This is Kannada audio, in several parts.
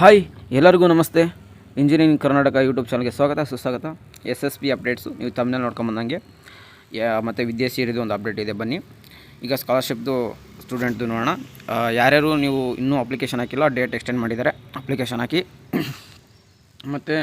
ಹಾಯ್, ಎಲ್ಲರಿಗೂ ನಮಸ್ತೆ. ಇಂಜಿನಿಯರಿಂಗ್ ಕರ್ನಾಟಕ ಯೂಟ್ಯೂಬ್ ಚಾನಲ್ಗೆ ಸ್ವಾಗತ ಸುಸ್ವಾಗತ. SSP ಅಪ್ಡೇಟ್ಸು ನೀವು ತಮ್ಮನೇ ನೋಡ್ಕೊಂಬಂದಂಗೆ ಮತ್ತು ವಿದ್ಯಾಸಿರಿದು ಒಂದು ಅಪ್ಡೇಟ್ ಇದೆ. ಬನ್ನಿ ಈಗ ಸ್ಕಾಲರ್ಶಿಪ್ದು ಸ್ಟೂಡೆಂಟ್ದು ನೋಡೋಣ. ಯಾರ್ಯಾರು ನೀವು ಇನ್ನೂ ಅಪ್ಲಿಕೇಶನ್ ಹಾಕಿಲ್ಲ, ಡೇಟ್ ಎಕ್ಸ್ಟೆಂಡ್ ಮಾಡಿದ್ದಾರೆ, ಅಪ್ಲಿಕೇಶನ್ ಹಾಕಿ. ಮತ್ತು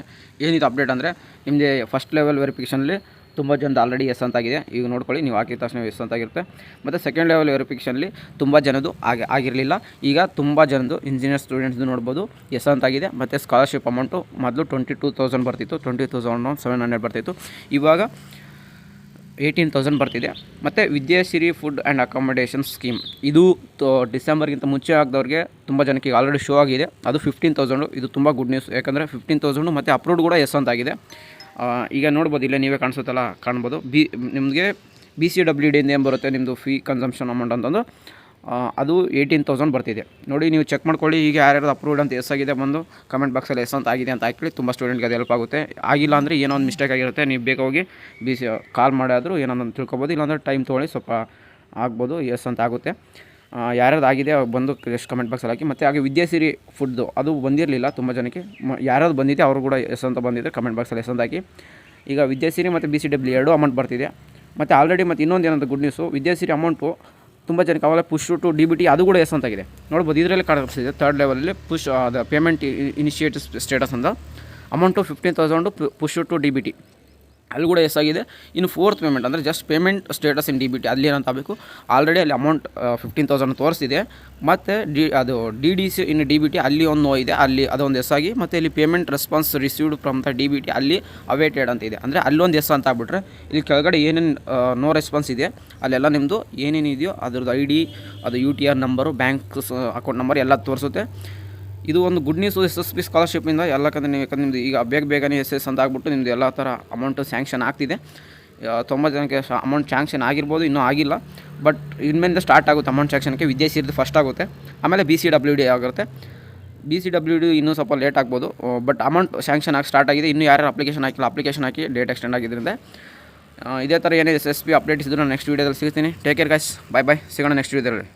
ಏನಿದು ಅಪ್ಡೇಟ್ ಅಂದರೆ ನಿಮ್ಮದೇ ಫಸ್ಟ್ ಲೆವೆಲ್ ವೆರಿಫಿಕೇಷನಲ್ಲಿ ತುಂಬ ಜನದ ಆಲ್ರೆಡಿ ಎಸ್ ಅಂತಾಗಿದೆ. ಈಗ ನೋಡ್ಕೊಳ್ಳಿ, ನೀವು ಹಾಕಿದ ತಕ್ಷಣ ಎಸ್ ಅಂತಾಗಿರುತ್ತೆ. ಮತ್ತು ಸೆಕೆಂಡ್ ಲೆವೆಲ್ ವೆರಿಫಿಕೇಷನಲ್ಲಿ ತುಂಬ ಜನದು ಆಗಿರಲಿಲ್ಲ. ಈಗ ತುಂಬ ಜನದು ಇಂಜಿನಿಯರ್ ಸ್ಟೂಡೆಂಟ್ಸ್ದು ನೋಡ್ಬೋದು ಎಸ್ ಅಂತಾಗಿದೆ. ಮತ್ತು ಸ್ಕಾಲರ್ಶಿಪ್ ಅಮೌಂಟು ಮೊದಲು 22,000 ಬರ್ತಿತ್ತು, 20,700 ಬರ್ತಿತ್ತು. ಇವಾಗ 18,000 ಬರ್ತಿದೆ. ಮತ್ತು Vidyasiri food and accommodation scheme ಇದು ಡಿಸೆಂಬರ್ಗಿಂತ ಮುಂಚೆ ಆಗಿದವ್ರಿಗೆ ತುಂಬ ಜನಕ್ಕೆ ಈಗ ಆಲ್ರೆಡಿ ಶೋ ಆಗಿದೆ. ಅದು 15,000. ಇದು ತುಂಬ ಗುಡ್ ನ್ಯೂಸ್, ಯಾಕಂದರೆ 15,000 ಮತ್ತು ಅಪ್ರೂವ್ಡ್ ಕೂಡ ಎಸ್ ಅಂತಾಗಿದೆ. ಈಗ ನೋಡ್ಬೋದು, ಇಲ್ಲೇ ನೀವೇ ಕಾಣಿಸುತ್ತಲ್ಲ, ಕಾಣ್ಬೋದು. ನಿಮಗೆ BCWD ಏನು ಬರುತ್ತೆ ನಿಮ್ಮದು ಫೀ ಕನ್ಸಂಪ್ಷನ್ ಅಮೌಂಟ್ ಅಂತಂದು, ಅದು 18,000 ಬರ್ತಿದೆ. ನೋಡಿ, ನೀವು ಚೆಕ್ ಮಾಡ್ಕೊಳ್ಳಿ. ಈಗ ಯಾರ್ಯಾರು ಅಪ್ರೂವ್ಡ್ ಅಂತ ಎಸ್ ಆಗಿದೆ ಬಂದು ಕಮೆಂಟ್ ಬಾಕ್ಸಲ್ಲಿ ಎಸ್ ಅಂತ ಆಗಿದೆ ಅಂತ ಹಾಕಿ. ತುಂಬ ಸ್ಟೂಡೆಂಟ್ಗೆ ಅದು ಹೆಲ್ಪ್ ಆಗುತ್ತೆ. ಆಗಿಲ್ಲ ಅಂದರೆ ಏನೋ ಒಂದು ಮಿಸ್ಟೇಕ್ ಆಗಿರುತ್ತೆ, ನೀವು ಬೇಗ ಹೋಗಿ ಕಾಲ್ ಮಾಡಾದರೂ ಏನೋ ತಿಳ್ಕೊಬೋದು. ಇಲ್ಲಾಂದರೆ ಟೈಮ್ ತೊಗೊಳ್ಳಿ, ಸ್ವಲ್ಪ ಆಗ್ಬೋದು, ಎಸ್ ಅಂತ ಆಗುತ್ತೆ. ಯಾರ್ಯಾರು ಆಗಿದೆ ಬಂದು ಎಷ್ಟು ಕಮೆಂಟ್ ಬಾಕ್ಸಲ್ಲಿ ಹಾಕಿ. ಮತ್ತು ಹಾಗೆ ವಿದ್ಯಾಸಿರಿ ಫುಡ್ದು ಅದು ಬಂದಿರಲಿಲ್ಲ ತುಂಬ ಜನಕ್ಕೆ. ಯಾರ್ಯಾರು ಬಂದಿದೆ ಅವರು ಕೂಡ ಎಸ್ ಅಂತ ಬಂದಿದೆ, ಕಮೆಂಟ್ ಬಾಕ್ಸಲ್ಲಿ ಎಸ್ ಅಂತ ಹಾಕಿ. ಈಗ ವಿದ್ಯಾಸಿರಿ ಮತ್ತು BCW ಎರಡೂ ಅಮೌಂಟ್ ಬರ್ತಿದೆ. ಮತ್ತು ಆಲ್ರೆಡಿ ಮತ್ತು ಇನ್ನೊಂದು ಏನಂತ ಗುಡ್ ನ್ಯೂಸು, ವಿದ್ಯಾಸಿರಿ ಅಮೌಂಟು ತುಂಬ ಜನಕ್ಕೆ ಅವೆಲ್ಲ ಪುಷ್ ಟು DBT ಅದು ಕೂಡ ಎಸ್ ಅಂತಾಗಿದೆ. ನೋಡ್ಬೋದು, ಇದರಲ್ಲಿ ಕಾಣಿಸ್ತಿದೆ ಥರ್ಡ್ ಲೆವೆಲಲ್ಲಿ ಪುಷ್ ಅದು ಪೇಮೆಂಟ್ ಇನಿಷಿಯೇಟಿವ್ ಸ್ಟೇಟಸ್ ಅಂತ ಅಮೌಂಟು 15,000 ಪುಷ್ ಟು DBT ಅಲ್ಲಿ ಕೂಡ ಎಸ್ ಆಗಿದೆ. ಇನ್ನು ಫೋರ್ತ್ ಪೇಮೆಂಟ್ ಅಂದರೆ ಜಸ್ಟ್ ಪೇಮೆಂಟ್ ಸ್ಟೇಟಸ್ ಇನ್ DBT ಅಲ್ಲಿ ಏನಂತ ಆಗಬೇಕು, ಆಲ್ರೆಡಿ ಅಲ್ಲಿ ಅಮೌಂಟ್ 15,000 ತೋರಿಸಿದೆ. ಮತ್ತು ಅದು DDC ಇನ್ DBT ಅಲ್ಲಿ ಒಂದು ಇದೆ, ಅಲ್ಲಿ ಅದೊಂದು ಎಸ್ ಆಗಿ. ಮತ್ತು ಇಲ್ಲಿ payment response received from the DBT ಅಲ್ಲಿ ಅವೇಟೆಡ್ ಅಂತ ಇದೆ. ಅಂದರೆ ಅಲ್ಲೊಂದು ಎಸ್ ಅಂತ ಆಗ್ಬಿಟ್ರೆ, ಇಲ್ಲಿ ಕೆಳಗಡೆ ಏನೇನು ನೋ ರೆಸ್ಪಾನ್ಸ್ ಇದೆ ಅಲ್ಲೆಲ್ಲ ನಿಮ್ಮದು ಏನೇನಿದೆಯೋ ಅದ್ರದ್ದು ID, ಅದು UTR number, bank account number ಎಲ್ಲ ತೋರಿಸುತ್ತೆ. ಇದು ಒಂದು ಗುಡ್ ನ್ಯೂಸು SSP ಸ್ಕಾಲರ್ಶಿಪ್ಪಿಂದ. ಯಾಕಂದರೆ ನಿಮ್ಮದು ಈಗ ಬೇಗನೆ ಎಸ್ ಅಂತ ಆಗ್ಬಿಟ್ಟು ನಿಮ್ಮದು ಎಲ್ಲ ಥರ ಅಮೌಂಟು ಸ್ಯಾಂಕ್ಷನ್ ಆಗ್ತಿದೆ. 90 ಜನಕ್ಕೆ ಅಮೌಂಟ್ ಸ್ಯಾಂಕ್ಷನ್ ಆಗಿರ್ಬೋದು, ಇನ್ನೂ ಆಗಿಲ್ಲ. ಬಟ್ ಇನ್ಮೇಲಿಂದ ಸ್ಟಾರ್ಟ್ ಆಗುತ್ತೆ ಅಮೌಂಟ್ ಸ್ಯಾಂಕ್ಷನ್ಗೆ. ವಿದ್ಯಾಸಿರಿದು ಫಸ್ಟ್ ಆಗುತ್ತೆ, ಆಮೇಲೆ BCWD ಆಗುತ್ತೆ. BCWD ಇನ್ನೂ ಸ್ವಲ್ಪ ಲೇಟ್ ಆಗ್ಬೋದು, ಬಟ್ ಅಮೌಂಟ್ ಸ್ಯಾಂಕ್ಷನ್ ಆಗಿ ಸ್ಟಾರ್ಟ್ ಆಗಿದೆ. ಇನ್ನೂ ಯಾರು ಅಪ್ಲಿಕೇಶನ್ ಹಾಕಿಲ್ಲ, ಅಪ್ಲಿಕೇಶನ್ ಹಾಕಿ, ಡೇಟ್ ಎಕ್ಸ್ಟೆಂಡ್ ಆಗಿದ್ದರಿಂದ. ಇದೇ ಥರ ಏನೇ SSP ಅಪ್ಡೇಟ್ಸ್ ಇದ್ದರೂ ನಾನು ನೆಕ್ಸ್ಟ್ ವೀಡಿಯೋದಲ್ಲಿ ಸಿಗ್ತೀನಿ. ಟೇಕ್ ಕೇರ್ ಗೈಸ್, ಬಾಯ್ ಬಾಯ್, ಸಿಗೋಣ ನೆಕ್ಸ್ಟ್ ವೀಡಿಯೋದಲ್ಲಿ.